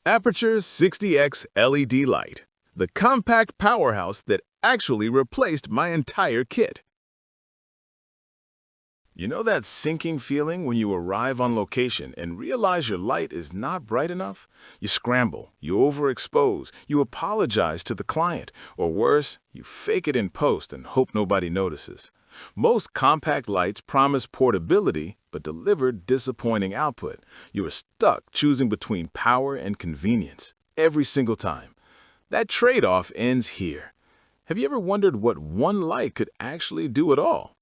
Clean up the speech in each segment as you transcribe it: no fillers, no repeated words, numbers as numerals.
Aputure 60x LED light, the compact powerhouse that actually replaced my entire kit. You know that sinking feeling when you arrive on location and realize your light is not bright enough? You scramble, you overexpose, you apologize to the client, or worse, you fake it in post and hope nobody notices. Most compact lights promise portability but deliver disappointing output. You are stuck choosing between power and convenience every single time. That trade-off ends here. Have you ever wondered what one light could actually do it all?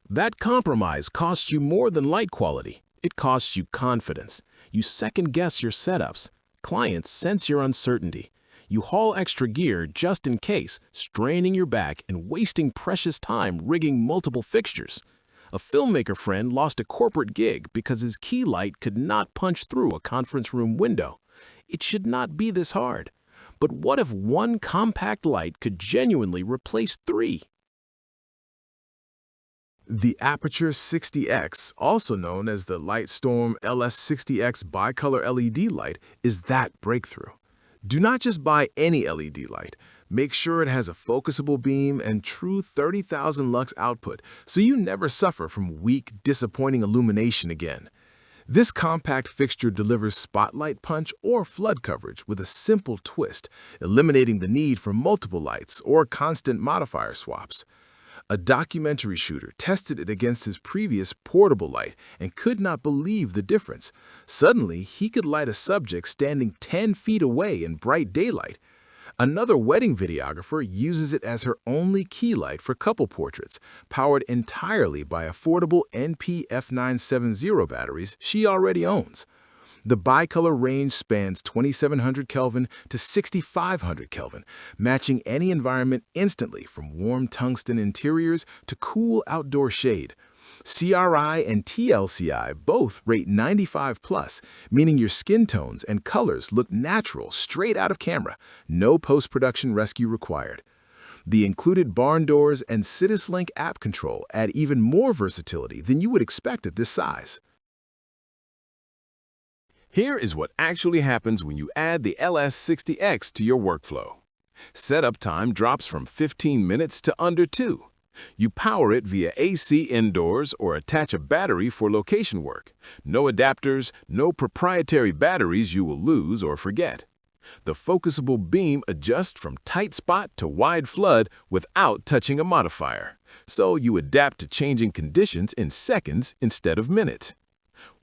That compromise costs you more than light quality. It costs you confidence. You second-guess your setups. Clients sense your uncertainty. You haul extra gear just in case, straining your back and wasting precious time rigging multiple fixtures. A filmmaker friend lost a corporate gig because his key light could not punch through a conference room window. It should not be this hard. But what if one compact light could genuinely replace 3? The Aputure 60x, also known as the Lightstorm LS60x bicolor LED light, is that breakthrough. Do not just buy any LED light. Make sure it has a focusable beam and true 30,000 lux output so you never suffer from weak, disappointing illumination again. This compact fixture delivers spotlight punch or flood coverage with a simple twist, eliminating the need for multiple lights or constant modifier swaps. A documentary shooter tested it against his previous portable light and could not believe the difference. Suddenly, he could light a subject standing 10 feet away in bright daylight. Another wedding videographer uses it as her only key light for couple portraits, powered entirely by affordable NP F970 batteries she already owns. The bicolor range spans 2700 Kelvin to 6500 Kelvin, matching any environment instantly from warm tungsten interiors to cool outdoor shade. CRI and TLCI both rate 95+, meaning your skin tones and colors look natural straight out of camera. No post-production rescue required. The included barn doors and CitusLink app control add even more versatility than you would expect at this size. Here is what actually happens when you add the LS60X to your workflow. Setup time drops from 15 minutes to under 2. You power it via AC indoors or attach a battery for location work. No adapters, no proprietary batteries you will lose or forget. The focusable beam adjusts from tight spot to wide flood without touching a modifier. So you adapt to changing conditions in seconds instead of minutes.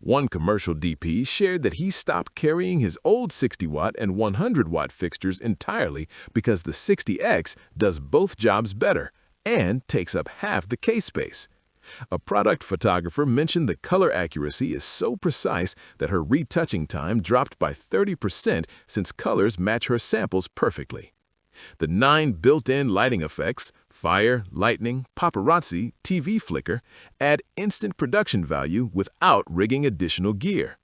One commercial DP shared that he stopped carrying his old 60-watt and 100-watt fixtures entirely because the 60X does both jobs better and takes up half the case space. A product photographer mentioned the color accuracy is so precise that her retouching time dropped by 30% since colors match her samples perfectly. The 9 built-in lighting effects, fire, lightning, paparazzi, TV flicker, add instant production value without rigging additional gear.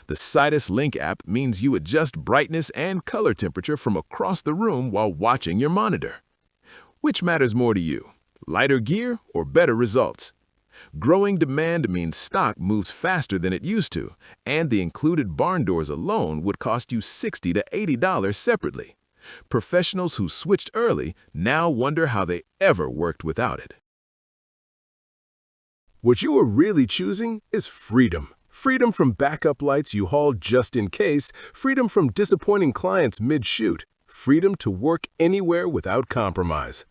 The CitusLink app means you adjust brightness and color temperature from across the room while watching your monitor. Which matters more to you, lighter gear or better results? Growing demand means stock moves faster than it used to, and the included barn doors alone would cost you $60 to $80 separately. Professionals who switched early now wonder how they ever worked without it. What you are really choosing is freedom. Freedom from backup lights you haul just in case, freedom from disappointing clients mid-shoot, freedom to work anywhere without compromise.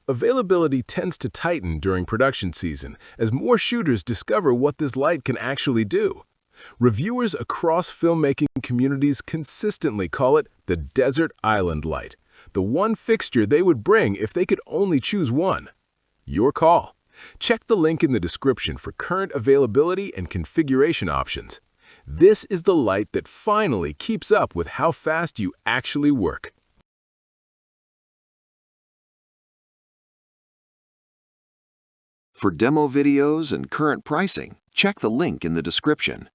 Availability tends to tighten during production season as more shooters discover what this light can actually do. Reviewers across filmmaking communities consistently call it the desert island light, the one fixture they would bring if they could only choose one. Your call. Check the link in the description for current availability and configuration options. This is the light that finally keeps up with how fast you actually work. For demo videos and current pricing, check the link in the description.